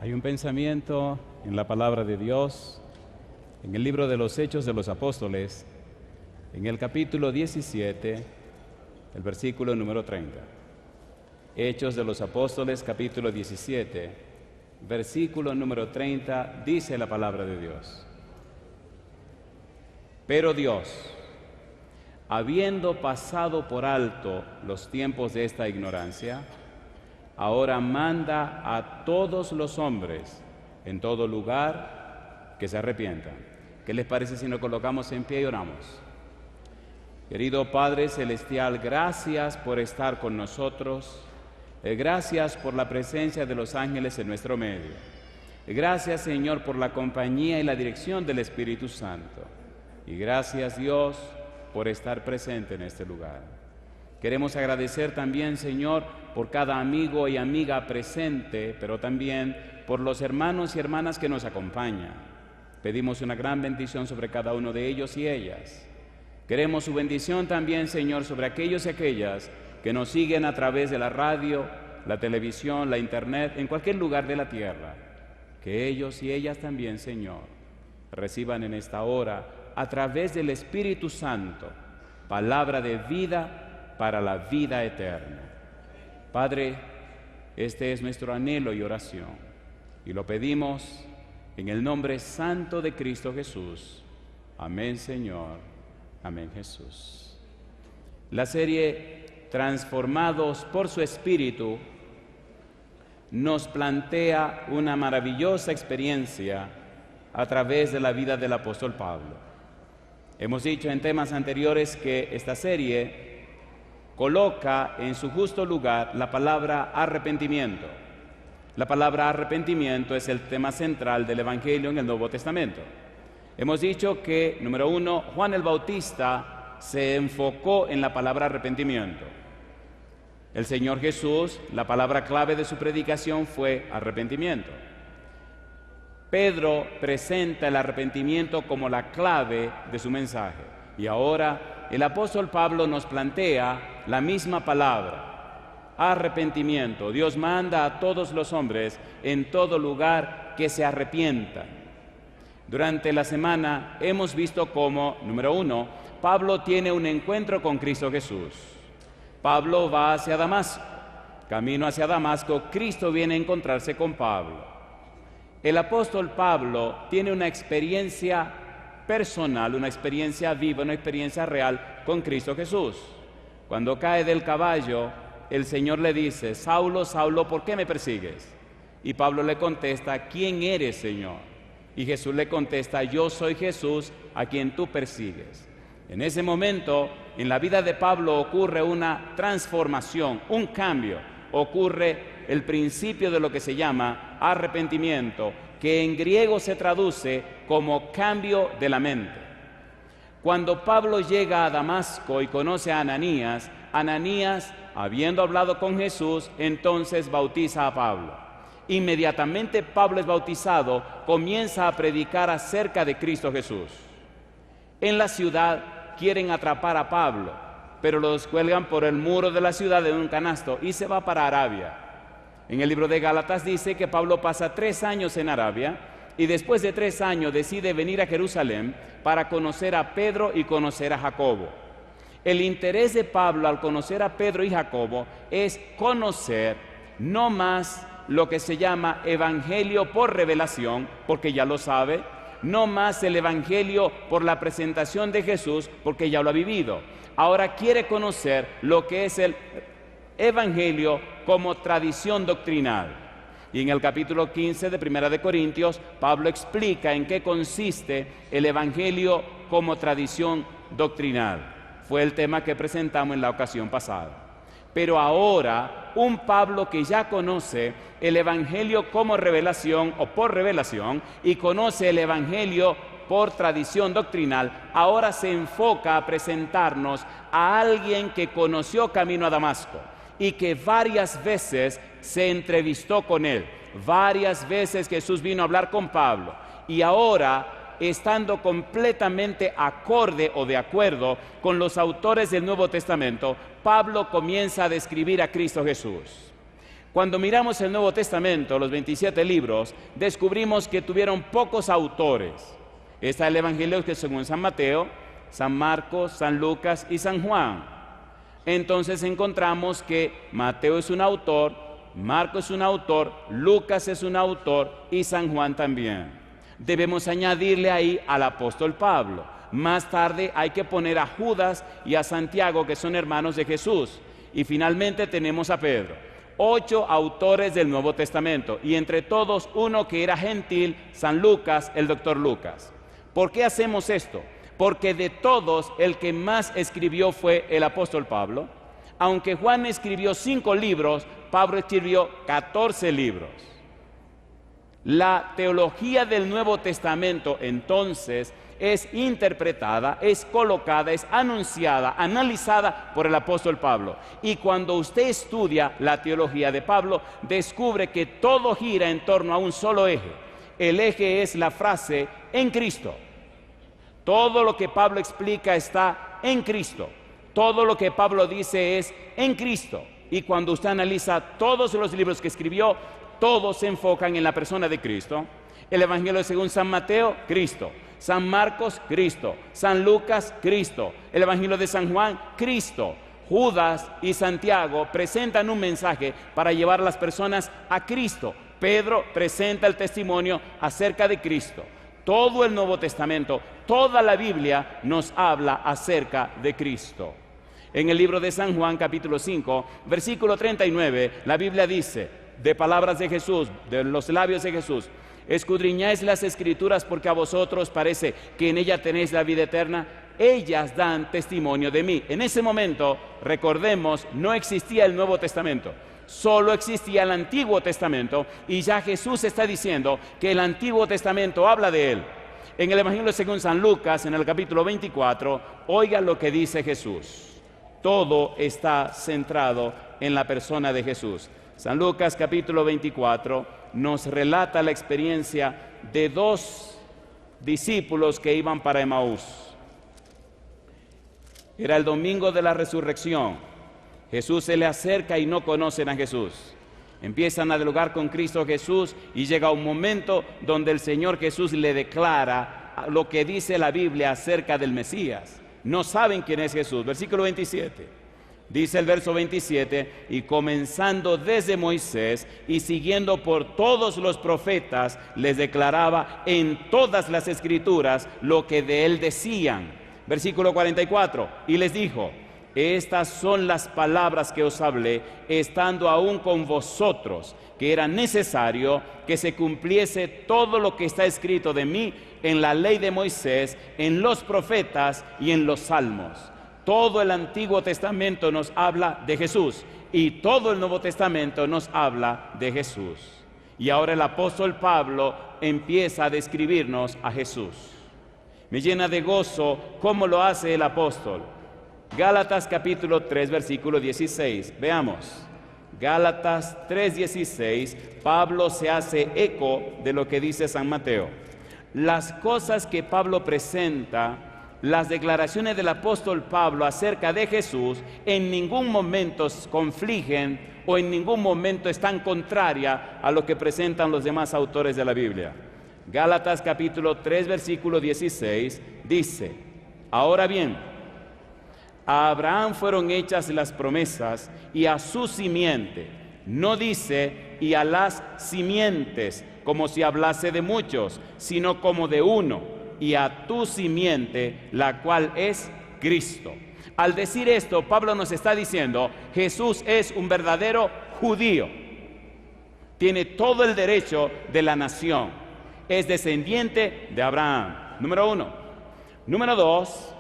Hay un pensamiento en la palabra de Dios, en el libro de los Hechos de los Apóstoles, en el capítulo 17, el versículo número 30. Hechos de los Apóstoles, capítulo 17, versículo número 30, dice la palabra de Dios. Pero Dios, habiendo pasado por alto los tiempos de esta ignorancia, ahora manda a todos los hombres en todo lugar que se arrepientan. ¿Qué les parece si nos colocamos en pie y oramos? Querido Padre Celestial, gracias por estar con nosotros. Gracias por la presencia de los ángeles en nuestro medio. Gracias, Señor, por la compañía y la dirección del Espíritu Santo. Y gracias, Dios, por estar presente en este lugar. Queremos agradecer también, Señor, por cada amigo y amiga presente, pero también por los hermanos y hermanas que nos acompañan. Pedimos una gran bendición sobre cada uno de ellos y ellas. Queremos su bendición también, Señor, sobre aquellos y aquellas que nos siguen a través de la radio, la televisión, la internet, en cualquier lugar de la tierra. Que ellos y ellas también, Señor, reciban en esta hora, a través del Espíritu Santo, palabra de vida para la vida eterna. Padre, este es nuestro anhelo y oración, y lo pedimos en el nombre santo de Cristo Jesús. Amén, Señor. Amén, Jesús. La serie Transformados por su Espíritu nos plantea una maravillosa experiencia a través de la vida del apóstol Pablo. Hemos dicho en temas anteriores que esta serie coloca en su justo lugar la palabra arrepentimiento. La palabra arrepentimiento es el tema central del Evangelio en el Nuevo Testamento. Hemos dicho que, número uno, Juan el Bautista se enfocó en la palabra arrepentimiento. El Señor Jesús, la palabra clave de su predicación fue arrepentimiento. Pedro presenta el arrepentimiento como la clave de su mensaje. Y ahora el apóstol Pablo nos plantea la misma palabra, arrepentimiento. Dios manda a todos los hombres en todo lugar que se arrepientan. Durante la semana hemos visto cómo, número uno, Pablo tiene un encuentro con Cristo Jesús. Pablo va hacia Damasco. Camino hacia Damasco, Cristo viene a encontrarse con Pablo. El apóstol Pablo tiene una experiencia personal, una experiencia viva, una experiencia real con Cristo Jesús. Cuando cae del caballo, el Señor le dice: Saulo, Saulo, ¿por qué me persigues? Y Pablo le contesta: ¿quién eres, Señor? Y Jesús le contesta: yo soy Jesús a quien tú persigues. En ese momento, en la vida de Pablo ocurre una transformación, un cambio. Ocurre el principio de lo que se llama arrepentimiento, que en griego se traduce como cambio de la mente. Cuando Pablo llega a Damasco y conoce a Ananías, Ananías, habiendo hablado con Jesús, entonces bautiza a Pablo. Inmediatamente Pablo es bautizado, comienza a predicar acerca de Cristo Jesús. En la ciudad quieren atrapar a Pablo, pero lo descuelgan por el muro de la ciudad en un canasto y se va para Arabia. En el libro de Gálatas dice que Pablo pasa 3 años en Arabia y después de 3 años decide venir a Jerusalén para conocer a Pedro y conocer a Jacobo. El interés de Pablo al conocer a Pedro y Jacobo es conocer no más lo que se llama evangelio por revelación, porque ya lo sabe, no más el evangelio por la presentación de Jesús, porque ya lo ha vivido. Ahora quiere conocer lo que es el evangelio como tradición doctrinal. Y en el capítulo 15 de Primera de Corintios, Pablo explica en qué consiste el evangelio como tradición doctrinal. Fue el tema que presentamos en la ocasión pasada. Pero ahora, un Pablo que ya conoce el evangelio como revelación o por revelación y conoce el evangelio por tradición doctrinal, ahora se enfoca a presentarnos a alguien que conoció camino a Damasco y que varias veces se entrevistó con él. Varias veces Jesús vino a hablar con Pablo y ahora, estando completamente acorde o de acuerdo con los autores del Nuevo Testamento, Pablo comienza a describir a Cristo Jesús. Cuando miramos el Nuevo Testamento, los 27 libros, descubrimos que tuvieron pocos autores. Está el Evangelio que según San Mateo, San Marcos, San Lucas y San Juan. Entonces encontramos que Mateo es un autor, Marcos es un autor, Lucas es un autor y San Juan también. Debemos añadirle ahí al apóstol Pablo. Más tarde hay que poner a Judas y a Santiago, que son hermanos de Jesús. Y finalmente tenemos a Pedro. 8 autores del Nuevo Testamento, y entre todos uno que era gentil, San Lucas, el doctor Lucas. ¿Por qué hacemos esto? Porque de todos el que más escribió fue el apóstol Pablo. Aunque Juan escribió 5 libros, Pablo escribió 14 libros. La teología del Nuevo Testamento entonces es interpretada, es colocada, es anunciada, analizada por el apóstol Pablo. Y cuando usted estudia la teología de Pablo, descubre que todo gira en torno a un solo eje. El eje es la frase en Cristo. Todo lo que Pablo explica está en Cristo. Todo lo que Pablo dice es en Cristo. Y cuando usted analiza todos los libros que escribió, todos se enfocan en la persona de Cristo. El Evangelio según San Mateo, Cristo. San Marcos, Cristo. San Lucas, Cristo. El Evangelio de San Juan, Cristo. Judas y Santiago presentan un mensaje para llevar a las personas a Cristo. Pedro presenta el testimonio acerca de Cristo. Todo el Nuevo Testamento, toda la Biblia nos habla acerca de Cristo. En el libro de San Juan, capítulo 5, versículo 39, la Biblia dice, de palabras de Jesús, de los labios de Jesús: escudriñáis las Escrituras porque a vosotros parece que en ellas tenéis la vida eterna. Ellas dan testimonio de mí. En ese momento, recordemos, no existía el Nuevo Testamento. Solo existía el Antiguo Testamento, y ya Jesús está diciendo que el Antiguo Testamento habla de él. En el Evangelio según San Lucas, en el capítulo 24, oiga lo que dice Jesús. Todo está centrado en la persona de Jesús. San Lucas capítulo 24 nos relata la experiencia de 2 discípulos que iban para Emaús. Era el domingo de la resurrección. Jesús se le acerca y no conocen a Jesús. Empiezan a dialogar con Cristo Jesús y llega un momento donde el Señor Jesús le declara lo que dice la Biblia acerca del Mesías. No saben quién es Jesús. Versículo 27. Dice el verso 27, y comenzando desde Moisés y siguiendo por todos los profetas, les declaraba en todas las Escrituras lo que de él decían. Versículo 44, y les dijo: estas son las palabras que os hablé, estando aún con vosotros, que era necesario que se cumpliese todo lo que está escrito de mí en la ley de Moisés, en los profetas y en los salmos. Todo el Antiguo Testamento nos habla de Jesús y todo el Nuevo Testamento nos habla de Jesús. Y ahora el apóstol Pablo empieza a describirnos a Jesús. Me llena de gozo cómo lo hace el apóstol. Gálatas capítulo 3, versículo 16. Veamos. Gálatas 3:16. Pablo se hace eco de lo que dice San Mateo. Las cosas que Pablo presenta, las declaraciones del apóstol Pablo acerca de Jesús, en ningún momento confligen o en ningún momento están contrarias a lo que presentan los demás autores de la Biblia. Gálatas capítulo 3, versículo 16 dice: ahora bien, a Abraham fueron hechas las promesas y a su simiente. No dice y a las simientes, como si hablase de muchos, sino como de uno, y a tu simiente, la cual es Cristo. Al decir esto, Pablo nos está diciendo: Jesús es un verdadero judío. Tiene todo el derecho de la nación. Es descendiente de Abraham. Número 1. Número 2.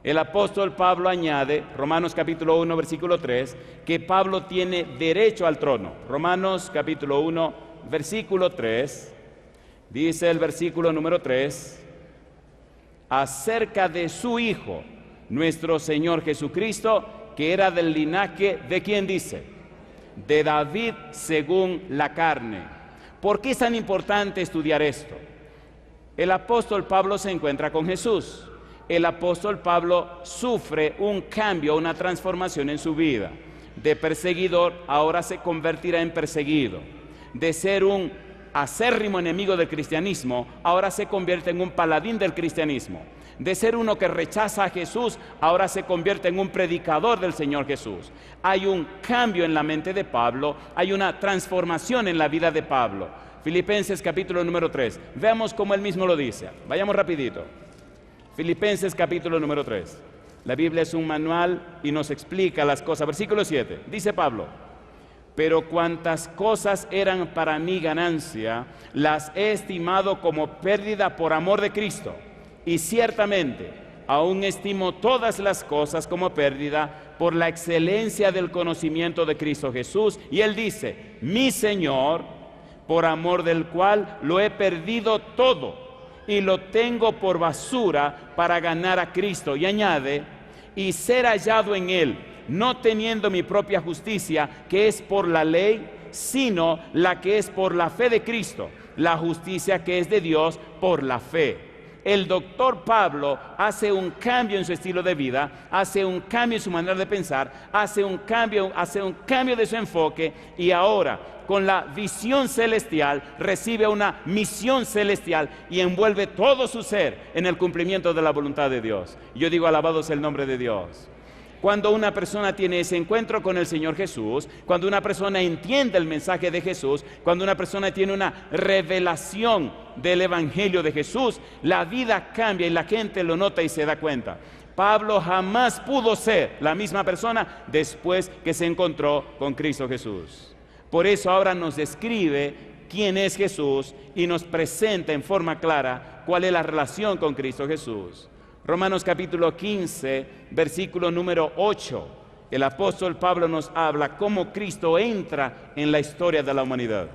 El apóstol Pablo añade, Romanos capítulo 1, versículo 3, que Pablo tiene derecho al trono. Romanos capítulo 1, versículo 3, dice el versículo número 3, acerca de su Hijo, nuestro Señor Jesucristo, que era del linaje de ¿quién dice? De David según la carne. ¿Por qué es tan importante estudiar esto? El apóstol Pablo se encuentra con Jesús. El apóstol Pablo sufre un cambio, una transformación en su vida. de perseguidor ahora se convertirá en perseguido. De ser un acérrimo enemigo del cristianismo, ahora se convierte en un paladín del cristianismo. De ser uno que rechaza a Jesús, ahora se convierte en un predicador del Señor Jesús. Hay un cambio en la mente de Pablo, hay una transformación en la vida de Pablo. Filipenses capítulo número 3. Veamos cómo él mismo lo dice. Vayamos rapidito. Filipenses capítulo número 3. La Biblia es un manual y nos explica las cosas. Versículo 7. Dice Pablo: pero cuantas cosas eran para mí ganancia, las he estimado como pérdida por amor de Cristo. Y ciertamente, aún estimo todas las cosas como pérdida por la excelencia del conocimiento de Cristo Jesús. Y él dice: mi Señor, por amor del cual lo he perdido todo y lo tengo por basura para ganar a Cristo. Y añade: y ser hallado en él, no teniendo mi propia justicia, que es por la ley, sino la que es por la fe de Cristo, la justicia que es de Dios por la fe. El doctor Pablo hace un cambio en su estilo de vida, hace un cambio en su manera de pensar, hace un cambio de su enfoque, y ahora con la visión celestial recibe una misión celestial y envuelve todo su ser en el cumplimiento de la voluntad de Dios. Yo digo: alabado sea el nombre de Dios. Cuando una persona tiene ese encuentro con el Señor Jesús, cuando una persona entiende el mensaje de Jesús, cuando una persona tiene una revelación del Evangelio de Jesús, la vida cambia y la gente lo nota y se da cuenta. Pablo jamás pudo ser la misma persona después que se encontró con Cristo Jesús. Por eso ahora nos describe quién es Jesús y nos presenta en forma clara cuál es la relación con Cristo Jesús. Romanos capítulo 15, versículo número 8. El apóstol Pablo nos habla cómo Cristo entra en la historia de la humanidad.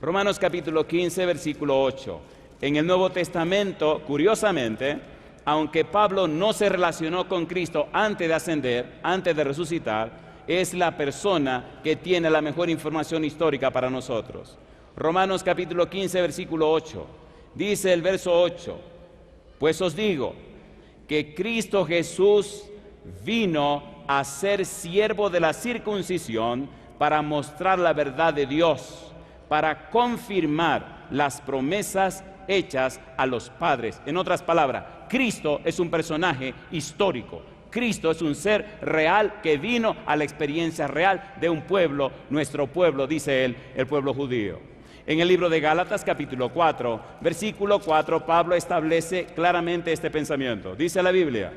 Romanos capítulo 15, versículo 8. En el Nuevo Testamento, curiosamente, aunque Pablo no se relacionó con Cristo antes de ascender, antes de resucitar, es la persona que tiene la mejor información histórica para nosotros. Romanos capítulo 15, versículo 8. Dice el verso 8: pues os digo que Cristo Jesús vino a ser siervo de la circuncisión para mostrar la verdad de Dios, para confirmar las promesas hechas a los padres. En otras palabras, Cristo es un personaje histórico. Cristo es un ser real que vino a la experiencia real de un pueblo, nuestro pueblo, dice él, el pueblo judío. En el libro de Gálatas capítulo 4, versículo 4, Pablo establece claramente este pensamiento. Dice la Biblia: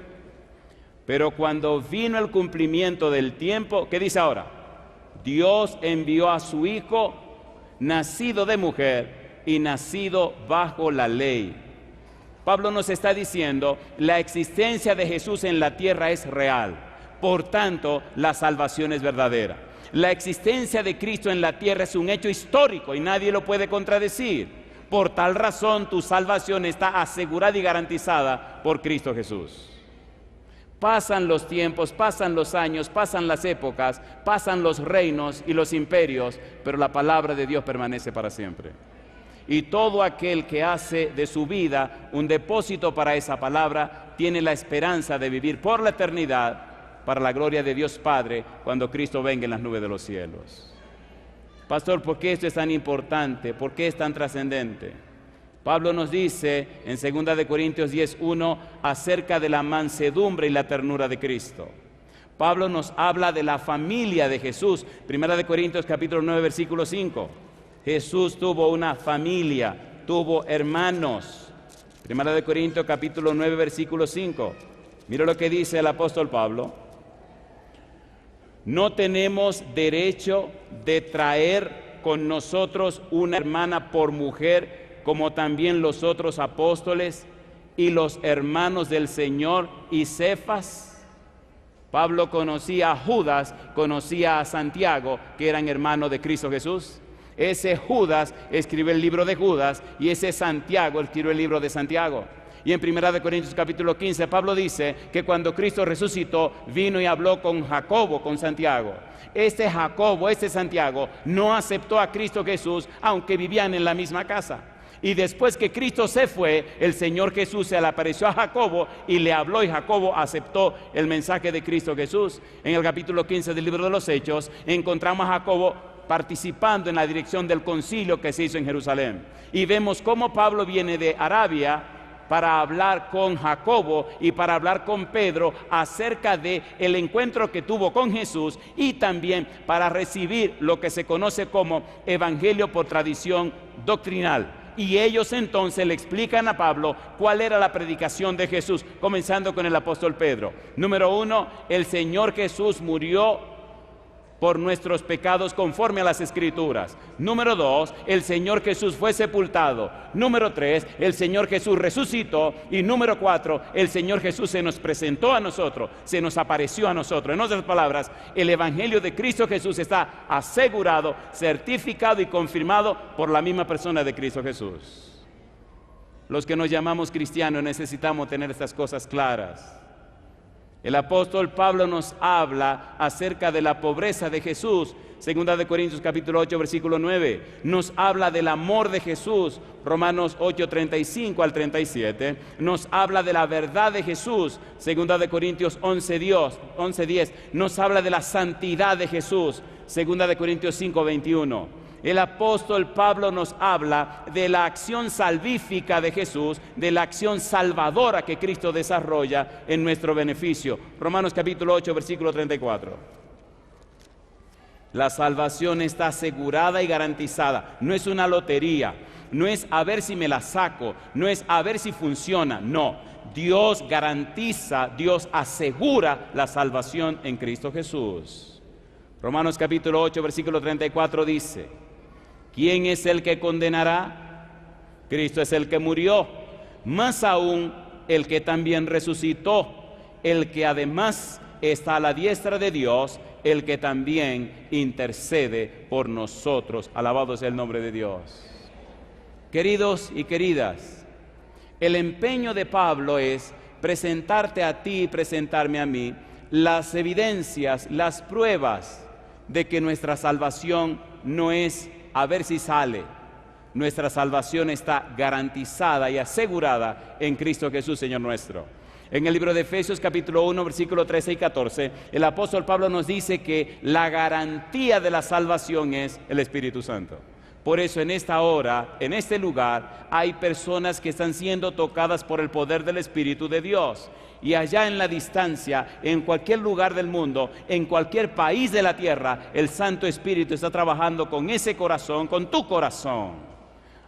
pero cuando vino el cumplimiento del tiempo, ¿qué dice ahora? Dios envió a su Hijo, nacido de mujer y nacido bajo la ley. Pablo nos está diciendo: la existencia de Jesús en la tierra es real, por tanto la salvación es verdadera. La existencia de Cristo en la tierra es un hecho histórico y nadie lo puede contradecir. Por tal razón tu salvación está asegurada y garantizada por Cristo Jesús. Pasan los tiempos, pasan los años, pasan las épocas, pasan los reinos y los imperios, pero la palabra de Dios permanece para siempre. Y todo aquel que hace de su vida un depósito para esa palabra tiene la esperanza de vivir por la eternidad para la gloria de Dios Padre cuando Cristo venga en las nubes de los cielos. Pastor, ¿por qué esto es tan importante? ¿Por qué es tan trascendente? Pablo nos dice en 2 Corintios 10:1 acerca de la mansedumbre y la ternura de Cristo. Pablo nos habla de la familia de Jesús. 1 Corintios capítulo 9, versículo 5. Jesús tuvo una familia, tuvo hermanos. 1 Corintios capítulo 9, versículo 5. Mira lo que dice el apóstol Pablo: no tenemos derecho de traer con nosotros una hermana por mujer, como también los otros apóstoles y los hermanos del Señor y Cefas. Pablo conocía a Judas, conocía a Santiago, que eran hermanos de Cristo Jesús. Ese Judas escribió el libro de Judas y ese Santiago escribió el libro de Santiago. Y en 1 Corintios capítulo 15, Pablo dice que cuando Cristo resucitó, vino y habló con Jacobo, con Santiago. Este Jacobo, este Santiago, no aceptó a Cristo Jesús, aunque vivían en la misma casa. Y después que Cristo se fue, el Señor Jesús se le apareció a Jacobo y le habló, y Jacobo aceptó el mensaje de Cristo Jesús. En el capítulo 15 del libro de los Hechos encontramos a Jacobo participando en la dirección del concilio que se hizo en Jerusalén. Y vemos cómo Pablo viene de Arabia para hablar con Jacobo y para hablar con Pedro acerca de el encuentro que tuvo con Jesús, y también para recibir lo que se conoce como evangelio por tradición doctrinal. Y ellos entonces le explican a Pablo cuál era la predicación de Jesús, comenzando con el apóstol Pedro. Número 1, el Señor Jesús murió por nuestros pecados conforme a las Escrituras. Número 2, el Señor Jesús fue sepultado. Número 3, el Señor Jesús resucitó. Y número 4, el Señor Jesús se nos presentó a nosotros, se nos apareció a nosotros. En otras palabras, el Evangelio de Cristo Jesús está asegurado, certificado y confirmado por la misma persona de Cristo Jesús. Los que nos llamamos cristianos necesitamos tener estas cosas claras. El apóstol Pablo nos habla acerca de la pobreza de Jesús. Segunda de Corintios capítulo 8 versículo 9. Nos habla del amor de Jesús. Romanos 8, 35 al 37. Nos habla de la verdad de Jesús. Segunda de Corintios 11, 10. Nos habla de la santidad de Jesús. Segunda de Corintios 5, 21. El apóstol Pablo nos habla de la acción salvífica de Jesús, de la acción salvadora que Cristo desarrolla en nuestro beneficio. Romanos capítulo 8, versículo 34. La salvación está asegurada y garantizada. No es una lotería, no es a ver si me la saco, no es a ver si funciona. No, Dios garantiza, Dios asegura la salvación en Cristo Jesús. Romanos capítulo 8, versículo 34 dice: ¿quién es el que condenará? Cristo es el que murió, más aún el que también resucitó, el que además está a la diestra de Dios, el que también intercede por nosotros. Alabado sea el nombre de Dios. Queridos y queridas, el empeño de Pablo es presentarte a ti y presentarme a mí las evidencias, las pruebas de que nuestra salvación no es a ver si sale. Nuestra salvación está garantizada y asegurada en Cristo Jesús, Señor nuestro. En el libro de Efesios capítulo 1, versículo 13 y 14, el apóstol Pablo nos dice que la garantía de la salvación es el Espíritu Santo. Por eso en esta hora, en este lugar, hay personas que están siendo tocadas por el poder del Espíritu de Dios. Y allá en la distancia, en cualquier lugar del mundo, en cualquier país de la tierra, el Santo Espíritu está trabajando con ese corazón, con tu corazón.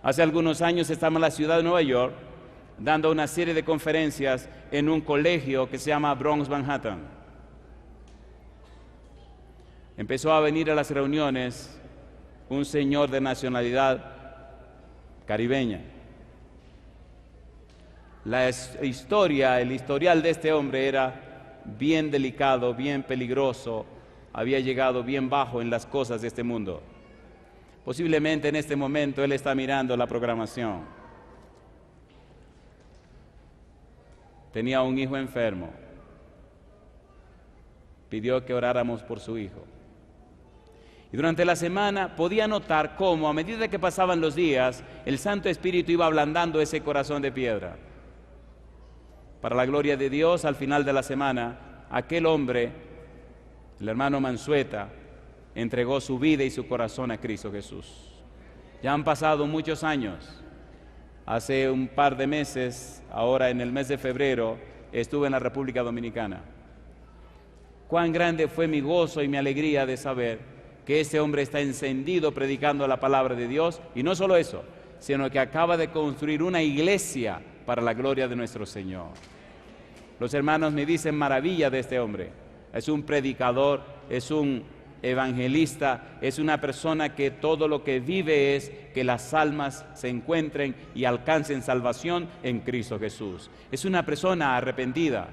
Hace algunos años estamos en la ciudad de Nueva York dando una serie de conferencias en un colegio que se llama Bronx Manhattan. Empezó a venir a las reuniones un señor de nacionalidad caribeña. La historia, el historial de este hombre era bien delicado, bien peligroso, había llegado bien bajo en las cosas de este mundo. Posiblemente en este momento él está mirando la programación. Tenía un hijo enfermo. Pidió que oráramos por su hijo. Y durante la semana podía notar cómo, a medida que pasaban los días, el Santo Espíritu iba ablandando ese corazón de piedra. Para la gloria de Dios, al final de la semana, aquel hombre, el hermano Mansueta, entregó su vida y su corazón a Cristo Jesús. Ya han pasado muchos años. Hace un par de meses, ahora en el mes de febrero, estuve en la República Dominicana. Cuán grande fue mi gozo y mi alegría de saber que ese hombre está encendido predicando la palabra de Dios, y no solo eso, sino que acaba de construir una iglesia para la gloria de nuestro Señor. Los hermanos me dicen maravilla de este hombre. Es un predicador, es un evangelista, es una persona que todo lo que vive es que las almas se encuentren y alcancen salvación en Cristo Jesús. Es una persona arrepentida.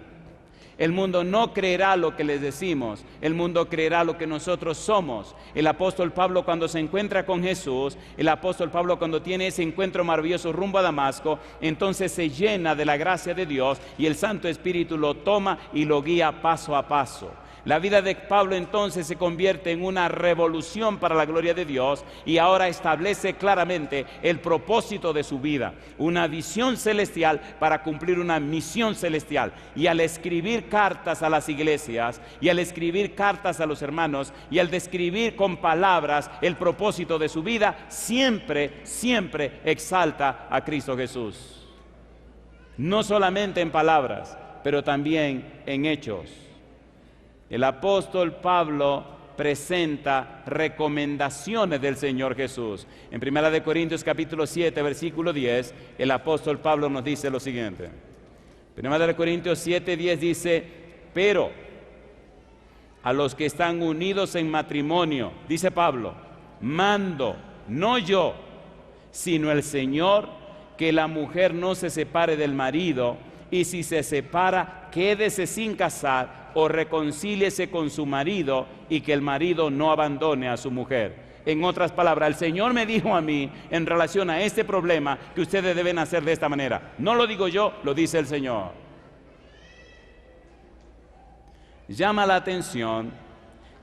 El mundo no creerá lo que les decimos, el mundo creerá lo que nosotros somos. El apóstol Pablo, cuando se encuentra con Jesús, el apóstol Pablo, cuando tiene ese encuentro maravilloso rumbo a Damasco, entonces se llena de la gracia de Dios y el Santo Espíritu lo toma y lo guía paso a paso. La vida de Pablo entonces se convierte en una revolución para la gloria de Dios y ahora establece claramente el propósito de su vida, una visión celestial para cumplir una misión celestial. Y al escribir cartas a las iglesias y al escribir cartas a los hermanos y al describir con palabras el propósito de su vida, siempre exalta a Cristo Jesús. No solamente en palabras, pero también en hechos. El apóstol Pablo presenta recomendaciones del Señor Jesús. En 1 Corintios capítulo 7, versículo 10, el apóstol Pablo nos dice lo siguiente. 1 Corintios 7, 10 dice: pero a los que están unidos en matrimonio, dice Pablo, mando, no yo, sino el Señor, que la mujer no se separe del marido, y si se separa, quédese sin casar, o reconcíliese con su marido, y que el marido no abandone a su mujer. En otras palabras, el Señor me dijo a mí en relación a este problema que ustedes deben hacer de esta manera. No lo digo yo, lo dice el Señor. Llama la atención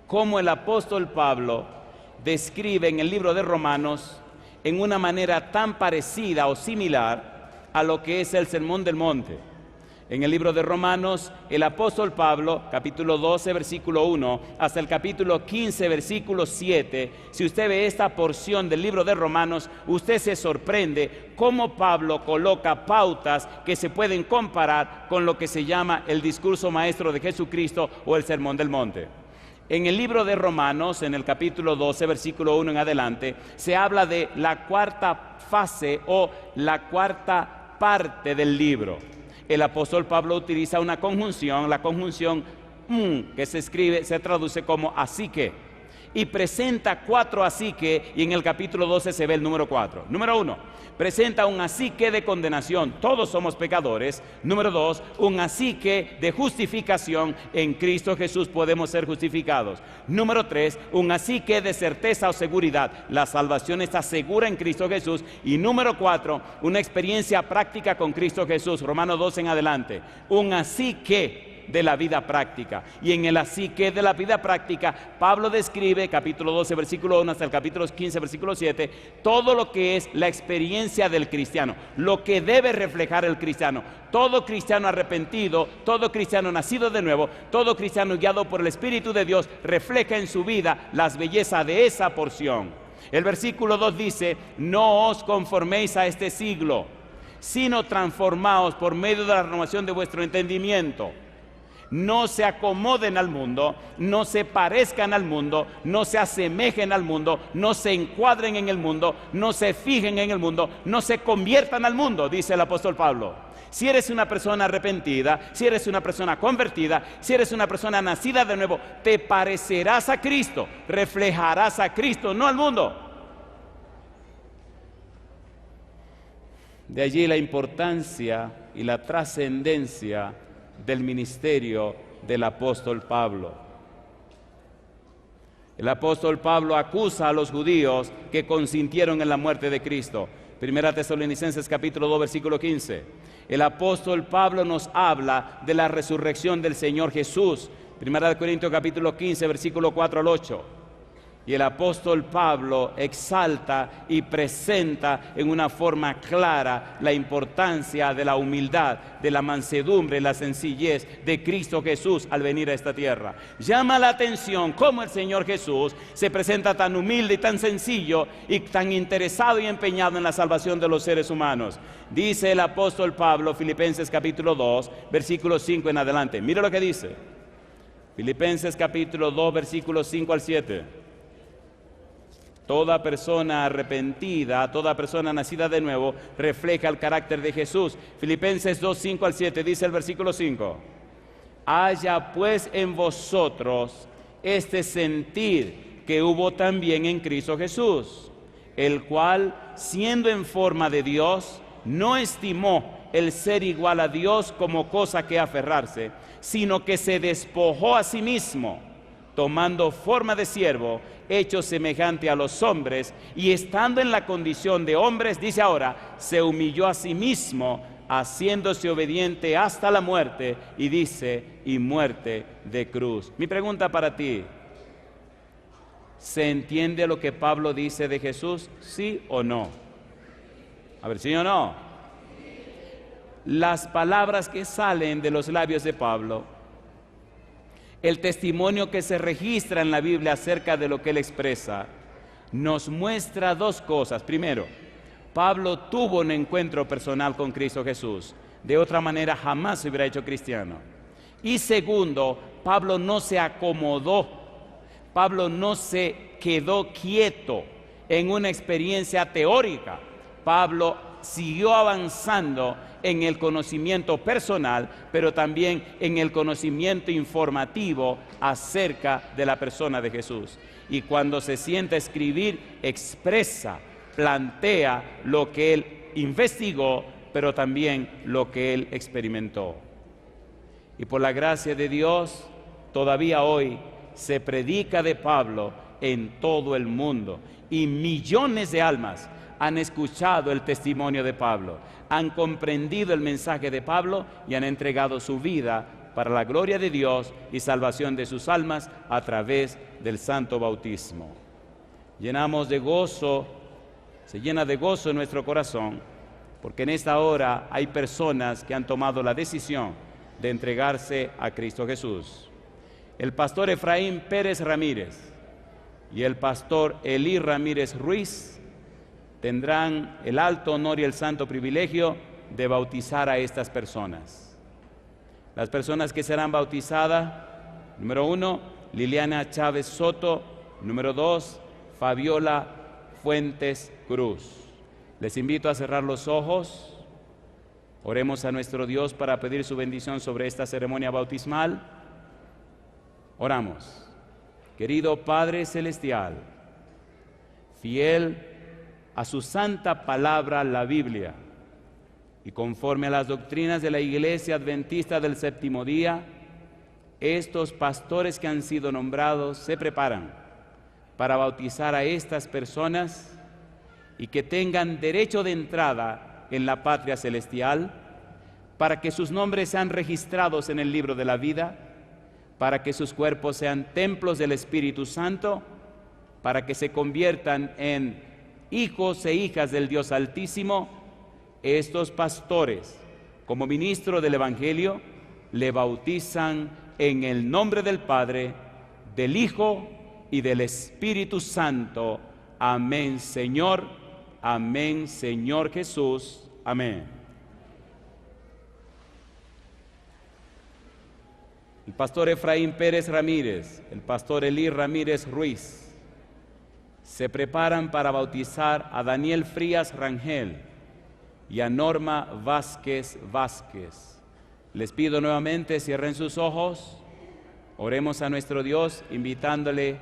cómo el apóstol Pablo describe en el libro de Romanos en una manera tan parecida o similar a lo que es el Sermón del Monte. En el libro de Romanos, el apóstol Pablo, capítulo 12, versículo 1, hasta el capítulo 15, versículo 7, si usted ve esta porción del libro de Romanos, usted se sorprende cómo Pablo coloca pautas que se pueden comparar con lo que se llama el discurso maestro de Jesucristo o el Sermón del Monte. En el libro de Romanos, en el capítulo 12, versículo 1 en adelante, se habla de la cuarta fase o la cuarta parte del libro. El apóstol Pablo utiliza una conjunción, la conjunción que se traduce como así que, y presenta 4 así que, y en el capítulo 12 se ve el número 4. Número 1, presenta un así que de condenación, todos somos pecadores. Número 2, un así que de justificación, en Cristo Jesús podemos ser justificados. Número 3, un así que de certeza o seguridad, la salvación está segura en Cristo Jesús. Y número 4, una experiencia práctica con Cristo Jesús, Romanos 12 en adelante, un así que de la vida práctica. Y en el así que de la vida práctica, Pablo describe, capítulo 12, versículo 1 hasta el capítulo 15, versículo 7, todo lo que es la experiencia del cristiano, lo que debe reflejar el cristiano. Todo cristiano arrepentido, todo cristiano nacido de nuevo, todo cristiano guiado por el Espíritu de Dios, refleja en su vida las bellezas de esa porción. El versículo 2 dice: no os conforméis a este siglo, sino transformaos por medio de la renovación de vuestro entendimiento. No se acomoden al mundo, no se parezcan al mundo, no se asemejen al mundo, no se encuadren en el mundo, no se fijen en el mundo, no se conviertan al mundo, dice el apóstol Pablo. Si eres una persona arrepentida, si eres una persona convertida, si eres una persona nacida de nuevo, te parecerás a Cristo, reflejarás a Cristo, no al mundo. De allí la importancia y la trascendencia del ministerio del apóstol Pablo. El apóstol Pablo acusa a los judíos que consintieron en la muerte de Cristo. Primera Tesalonicenses capítulo 2, versículo 15. El apóstol Pablo nos habla de la resurrección del Señor Jesús. Primera Corintios capítulo 15, versículo 4 al 8. Y el apóstol Pablo exalta y presenta en una forma clara la importancia de la humildad, de la mansedumbre, la sencillez de Cristo Jesús al venir a esta tierra. Llama la atención cómo el Señor Jesús se presenta tan humilde y tan sencillo y tan interesado y empeñado en la salvación de los seres humanos. Dice el apóstol Pablo, Filipenses capítulo 2, versículo 5 en adelante. Mira lo que dice. Filipenses capítulo 2, versículos 5 al 7. Toda persona arrepentida, toda persona nacida de nuevo, refleja el carácter de Jesús. Filipenses 2, 5 al 7, dice el versículo 5. Haya pues en vosotros este sentir que hubo también en Cristo Jesús, el cual, siendo en forma de Dios, no estimó el ser igual a Dios como cosa que aferrarse, sino que se despojó a sí mismo, tomando forma de siervo, hecho semejante a los hombres, y estando en la condición de hombres, dice ahora, se humilló a sí mismo, haciéndose obediente hasta la muerte, y dice, y muerte de cruz. Mi pregunta para ti, ¿se entiende lo que Pablo dice de Jesús? ¿Sí o no? A ver, ¿sí o no? Las palabras que salen de los labios de Pablo, el testimonio que se registra en la Biblia acerca de lo que él expresa, nos muestra dos cosas. Primero, Pablo tuvo un encuentro personal con Cristo Jesús. De otra manera jamás se hubiera hecho cristiano. Y segundo, Pablo no se acomodó. Pablo no se quedó quieto en una experiencia teórica. Pablo siguió avanzando en el conocimiento personal, pero también en el conocimiento informativo acerca de la persona de Jesús. Y cuando se sienta a escribir, expresa, plantea lo que él investigó, pero también lo que él experimentó. Y por la gracia de Dios, todavía hoy se predica de Pablo en todo el mundo, y millones de almas han escuchado el testimonio de Pablo, han comprendido el mensaje de Pablo y han entregado su vida para la gloria de Dios y salvación de sus almas a través del santo bautismo. Se llena de gozo nuestro corazón, porque en esta hora hay personas que han tomado la decisión de entregarse a Cristo Jesús. El pastor Efraín Pérez Ramírez y el pastor Elí Ramírez Ruiz tendrán el alto honor y el santo privilegio de bautizar a estas personas. Las personas que serán bautizadas: número 1, Liliana Chávez Soto; número 2, Fabiola Fuentes Cruz. Les invito a cerrar los ojos. Oremos a nuestro Dios para pedir su bendición sobre esta ceremonia bautismal. Oramos. Querido Padre Celestial, fiel a su santa palabra, la Biblia, y conforme a las doctrinas de la Iglesia Adventista del Séptimo Día, estos pastores que han sido nombrados se preparan para bautizar a estas personas y que tengan derecho de entrada en la patria celestial, para que sus nombres sean registrados en el libro de la vida, para que sus cuerpos sean templos del Espíritu Santo, para que se conviertan en hijos e hijas del Dios Altísimo. Estos pastores, como ministro del Evangelio, le bautizan en el nombre del Padre, del Hijo y del Espíritu Santo. Amén, Señor. Amén, Señor Jesús. Amén. El pastor Efraín Pérez Ramírez, el pastor Elí Ramírez Ruiz, se preparan para bautizar a Daniel Frías Rangel y a Norma Vázquez Vázquez. Les pido nuevamente, cierren sus ojos, oremos a nuestro Dios, invitándole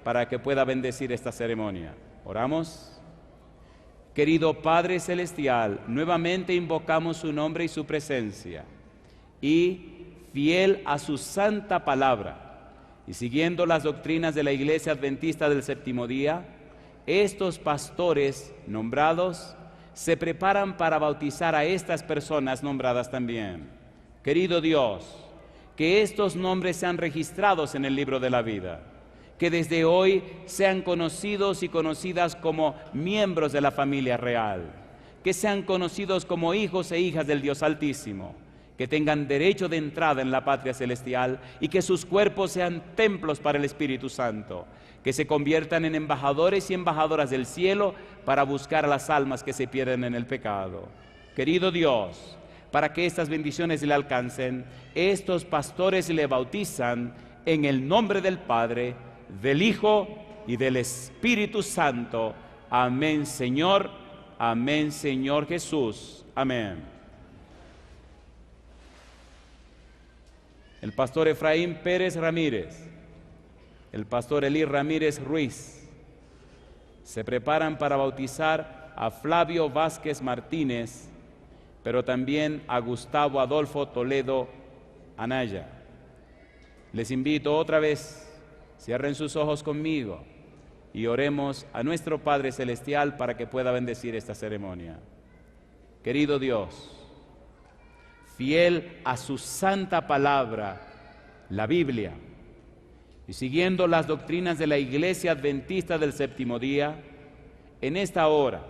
para que pueda bendecir esta ceremonia. Oramos. Querido Padre Celestial, nuevamente invocamos su nombre y su presencia, y fiel a su santa palabra, y siguiendo las doctrinas de la Iglesia Adventista del Séptimo Día, estos pastores nombrados se preparan para bautizar a estas personas nombradas también. Querido Dios, que estos nombres sean registrados en el libro de la vida, que desde hoy sean conocidos y conocidas como miembros de la familia real, que sean conocidos como hijos e hijas del Dios Altísimo, que tengan derecho de entrada en la patria celestial y que sus cuerpos sean templos para el Espíritu Santo, que se conviertan en embajadores y embajadoras del cielo para buscar a las almas que se pierden en el pecado. Querido Dios, para que estas bendiciones le alcancen, estos pastores le bautizan en el nombre del Padre, del Hijo y del Espíritu Santo. Amén, Señor. Amén, Señor Jesús. Amén. El pastor Efraín Pérez Ramírez, el pastor Elí Ramírez Ruiz, se preparan para bautizar a Flavio Vázquez Martínez, pero también a Gustavo Adolfo Toledo Anaya. Les invito otra vez, cierren sus ojos conmigo y oremos a nuestro Padre Celestial para que pueda bendecir esta ceremonia. Querido Dios, fiel a su santa palabra, la Biblia, y siguiendo las doctrinas de la Iglesia Adventista del Séptimo Día, en esta hora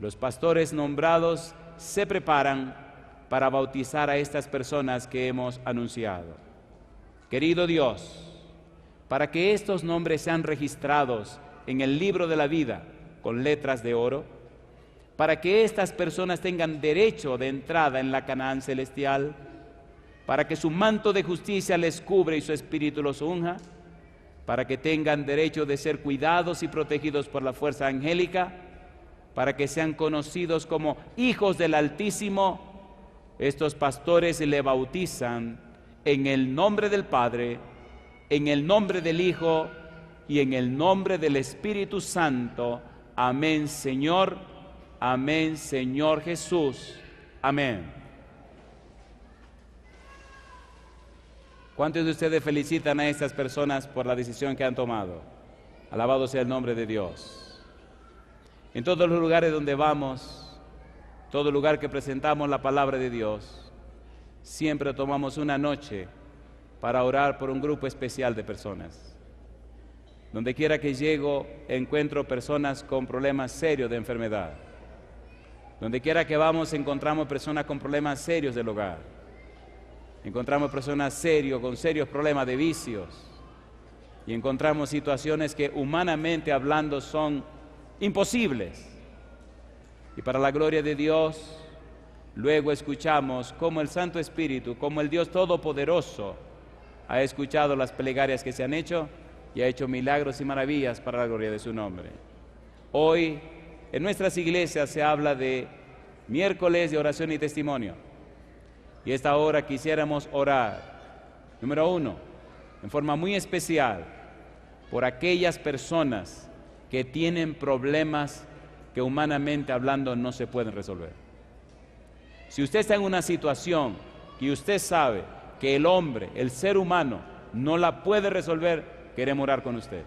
los pastores nombrados se preparan para bautizar a estas personas que hemos anunciado. Querido Dios, para que estos nombres sean registrados en el libro de la vida con letras de oro, para que estas personas tengan derecho de entrada en la Canaán celestial, para que su manto de justicia les cubre y su espíritu los unja, para que tengan derecho de ser cuidados y protegidos por la fuerza angélica, para que sean conocidos como hijos del Altísimo, estos pastores le bautizan en el nombre del Padre, en el nombre del Hijo y en el nombre del Espíritu Santo. Amén, Señor. Amén, Señor Jesús. Amén. ¿Cuántos de ustedes felicitan a estas personas por la decisión que han tomado? Alabado sea el nombre de Dios. En todos los lugares donde vamos, todo lugar que presentamos la palabra de Dios, siempre tomamos una noche para orar por un grupo especial de personas. Donde quiera que llego, encuentro personas con problemas serios de enfermedad. Donde quiera que vamos, encontramos personas con problemas serios del hogar. Encontramos personas con serios problemas de vicios. Y encontramos situaciones que humanamente hablando son imposibles. Y para la gloria de Dios, luego escuchamos cómo el Santo Espíritu, como el Dios Todopoderoso, ha escuchado las plegarias que se han hecho y ha hecho milagros y maravillas para la gloria de su nombre. Hoy, en nuestras iglesias se habla de miércoles de oración y testimonio. Y esta hora quisiéramos orar, número 1, en forma muy especial, por aquellas personas que tienen problemas que humanamente hablando no se pueden resolver. Si usted está en una situación que usted sabe que el hombre, el ser humano, no la puede resolver, queremos orar con usted.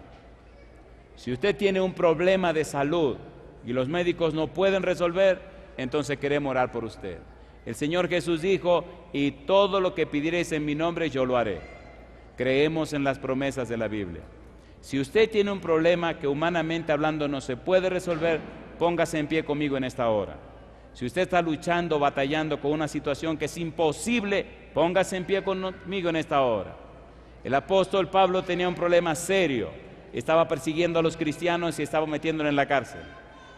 Si usted tiene un problema de salud y los médicos no pueden resolver, entonces queremos orar por usted. El Señor Jesús dijo, y todo lo que pidiereis en mi nombre yo lo haré. Creemos en las promesas de la Biblia. Si usted tiene un problema que humanamente hablando no se puede resolver, póngase en pie conmigo en esta hora. Si usted está luchando, batallando con una situación que es imposible, póngase en pie conmigo en esta hora. El apóstol Pablo tenía un problema serio. Estaba persiguiendo a los cristianos y estaba metiéndolos en la cárcel.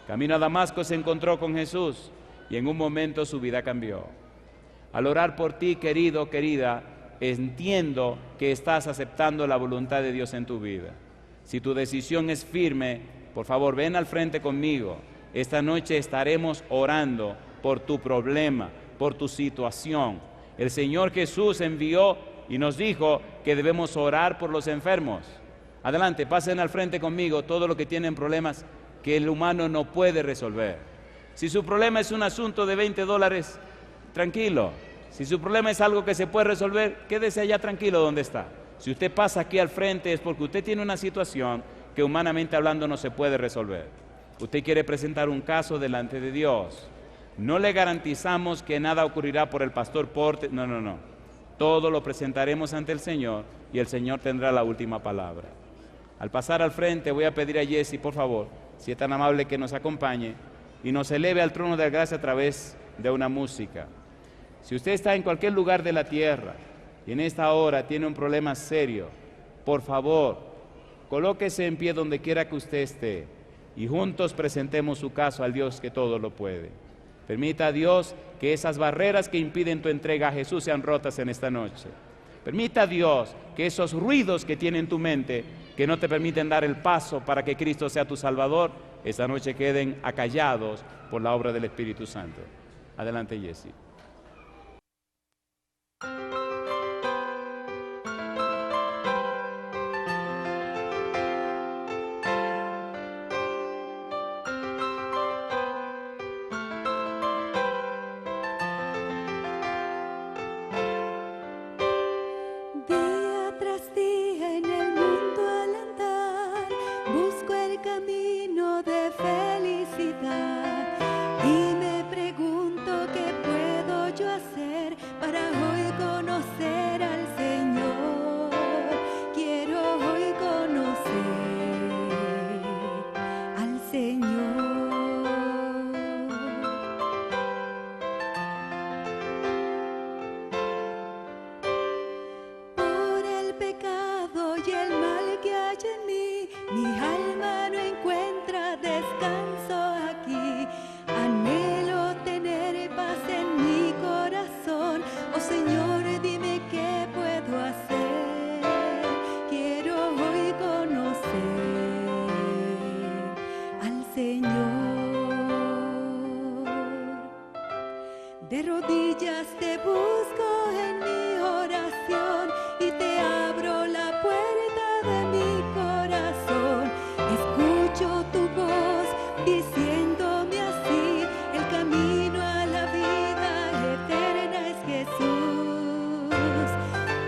Camino a Damasco se encontró con Jesús y en un momento su vida cambió. Al orar por ti, querido, querida, entiendo que estás aceptando la voluntad de Dios en tu vida. Si tu decisión es firme, por favor, ven al frente conmigo. Esta noche estaremos orando por tu problema, por tu situación. El Señor Jesús envió y nos dijo que debemos orar por los enfermos. Adelante, pasen al frente conmigo todos los que tienen problemas que el humano no puede resolver. Si su problema es un asunto de $20, tranquilo. Si su problema es algo que se puede resolver, quédese allá tranquilo donde está. Si usted pasa aquí al frente es porque usted tiene una situación que humanamente hablando no se puede resolver. Usted quiere presentar un caso delante de Dios. No le garantizamos que nada ocurrirá por el pastor Porte. No. Todo lo presentaremos ante el Señor y el Señor tendrá la última palabra. Al pasar al frente voy a pedir a Jesse, por favor, si es tan amable, que nos acompañe y nos eleve al trono de la gracia a través de una música. Si usted está en cualquier lugar de la tierra y en esta hora tiene un problema serio, por favor, colóquese en pie donde quiera que usted esté y juntos presentemos su caso al Dios que todo lo puede. Permita a Dios que esas barreras que impiden tu entrega a Jesús sean rotas en esta noche. Permita a Dios que esos ruidos que tiene en tu mente, que no te permiten dar el paso para que Cristo sea tu Salvador, esta noche queden acallados por la obra del Espíritu Santo. Adelante, Jesse. Y me pregunto qué puedo y el mal que hay en mí, mi alma no encuentra descanso aquí. Anhelo tener paz en mi corazón. Oh Señor, dime qué puedo hacer. Quiero hoy conocer al Señor. De rodillas te busco en mi oración y te abro la puerta de mi corazón. Escucho tu voz diciéndome así: el camino a la vida eterna es Jesús.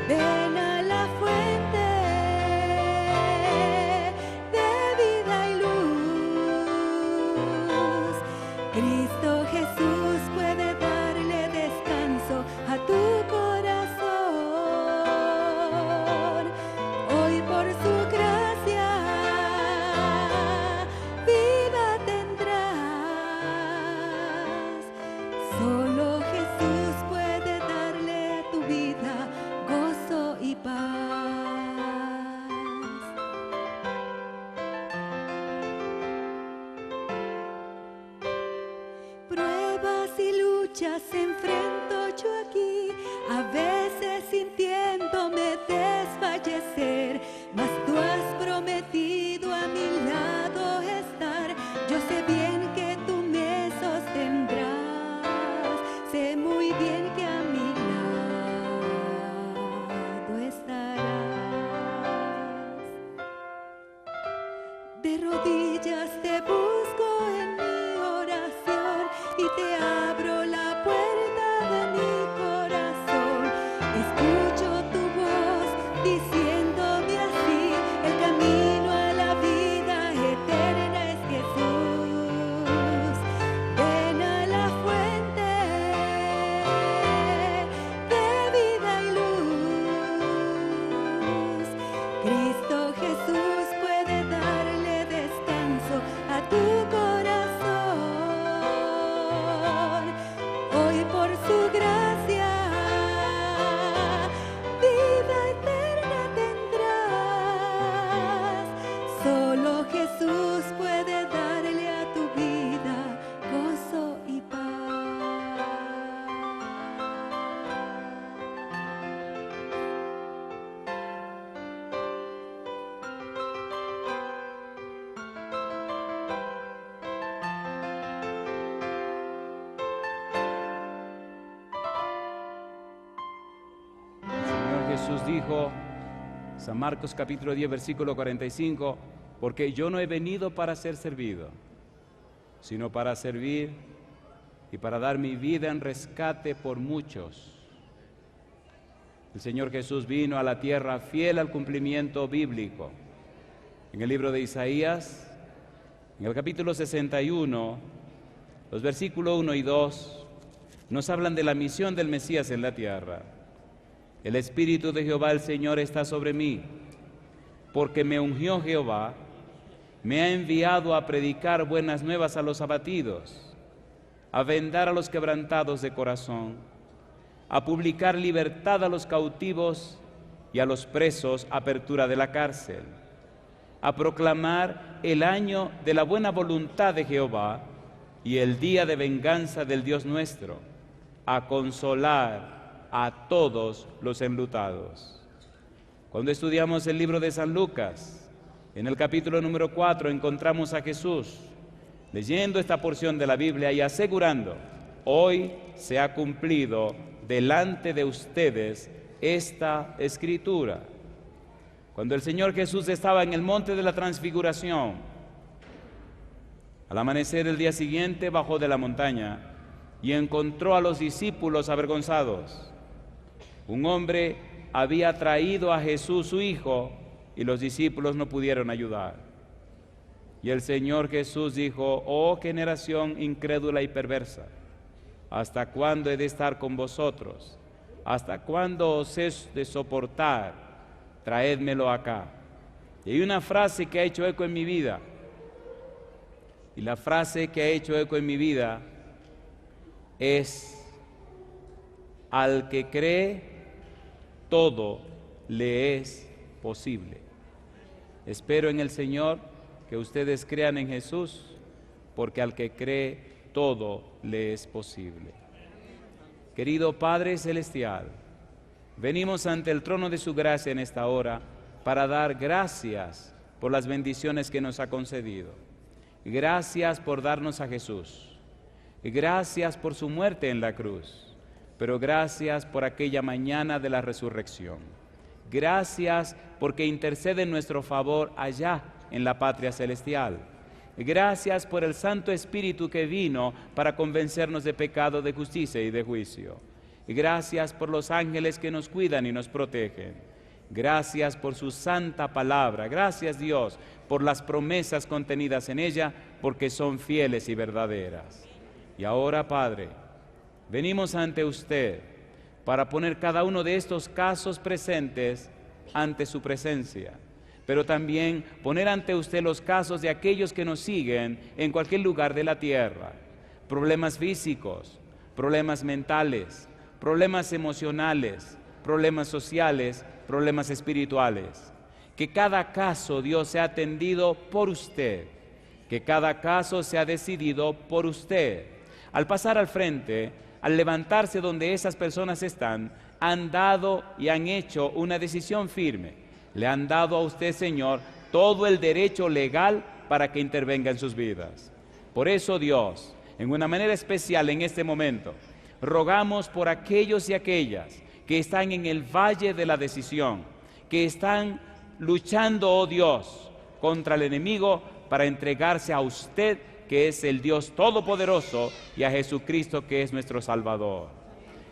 Ven a la fuente de vida y luz. Cristo Jesús puede darle descanso a tu corazón. Hoy por su gracia vida tendrás. Solo Jesús puede darle a tu vida gozo y paz. Pruebas y luchas enfrento yo aquí, a veces sintiéndome desfallecer, mas tú has prometido a mi lado estar. Yo sé bien que tú me sostendrás, sé muy bien que a mi lado estarás. De rodillas te busco en mi oración y te abro la puerta de mi corazón. Escucho tu voz diciéndome así: el camino a la vida eterna es Jesús. Ven a la fuente de vida y luz. Cristo Jesús puede darle descanso a tu corazón. Hoy por su gracia vida eterna tendrás. Solo Jesús puede darle a tu vida gozo y paz. Jesús dijo, San Marcos capítulo 10, versículo 45, porque yo no he venido para ser servido, sino para servir y para dar mi vida en rescate por muchos. El Señor Jesús vino a la tierra fiel al cumplimiento bíblico. En el libro de Isaías, en el capítulo 61, los versículos 1 y 2, nos hablan de la misión del Mesías en la tierra. El Espíritu de Jehová el Señor está sobre mí, porque me ungió Jehová, me ha enviado a predicar buenas nuevas a los abatidos, a vendar a los quebrantados de corazón, a publicar libertad a los cautivos y a los presos apertura de la cárcel, a proclamar el año de la buena voluntad de Jehová y el día de venganza del Dios nuestro, a consolar a todos los enlutados. Cuando estudiamos el libro de San Lucas, en el capítulo número 4 encontramos a Jesús leyendo esta porción de la Biblia y asegurando: hoy se ha cumplido delante de ustedes esta escritura. Cuando el Señor Jesús estaba en el monte de la Transfiguración, al amanecer el día siguiente bajó de la montaña y encontró a los discípulos avergonzados. Un hombre había traído a Jesús su hijo y los discípulos no pudieron ayudar. Y el Señor Jesús dijo: oh generación incrédula y perversa, ¿hasta cuándo he de estar con vosotros? ¿Hasta cuándo os he de soportar? Traédmelo acá. Y hay una frase que ha hecho eco en mi vida. Y la frase que ha hecho eco en mi vida es: al que cree, todo le es posible. Espero en el Señor que ustedes crean en Jesús, porque al que cree todo le es posible. Querido Padre Celestial, venimos ante el trono de su gracia en esta hora para dar gracias por las bendiciones que nos ha concedido. Gracias por darnos a Jesús. Gracias por su muerte en la cruz, pero gracias por aquella mañana de la resurrección. Gracias porque intercede en nuestro favor allá en la patria celestial. Gracias por el Santo Espíritu que vino para convencernos de pecado, de justicia y de juicio. Gracias por los ángeles que nos cuidan y nos protegen. Gracias por su santa palabra. Gracias, Dios, por las promesas contenidas en ella, porque son fieles y verdaderas. Y ahora, Padre, venimos ante usted para poner cada uno de estos casos presentes ante su presencia, pero también poner ante usted los casos de aquellos que nos siguen en cualquier lugar de la tierra. Problemas físicos, problemas mentales, problemas emocionales, problemas sociales, problemas espirituales. Que cada caso, Dios, sea atendido por usted, que cada caso sea decidido por usted. Al pasar al frente, al levantarse donde esas personas están, han dado y han hecho una decisión firme. Le han dado a usted, Señor, todo el derecho legal para que intervenga en sus vidas. Por eso, Dios, en una manera especial en este momento, rogamos por aquellos y aquellas que están en el valle de la decisión, que están luchando, oh Dios, contra el enemigo para entregarse a usted, que es el Dios Todopoderoso, y a Jesucristo, que es nuestro Salvador.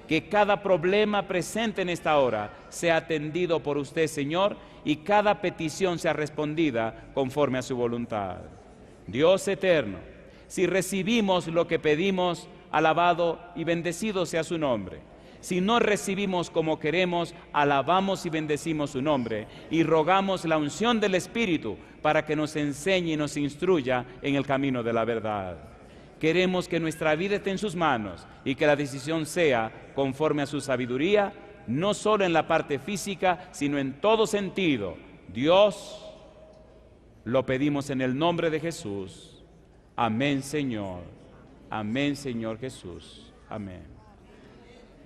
Que cada problema presente en esta hora sea atendido por usted, Señor, y cada petición sea respondida conforme a su voluntad. Dios eterno, si recibimos lo que pedimos, alabado y bendecido sea su nombre. Si no recibimos como queremos, alabamos y bendecimos su nombre y rogamos la unción del Espíritu para que nos enseñe y nos instruya en el camino de la verdad. Queremos que nuestra vida esté en sus manos y que la decisión sea conforme a su sabiduría, no solo en la parte física, sino en todo sentido. Dios, lo pedimos en el nombre de Jesús. Amén, Señor. Amén, Señor Jesús. Amén.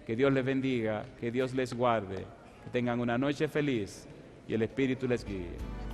Que Dios les bendiga, que Dios les guarde, que tengan una noche feliz y el Espíritu les guíe.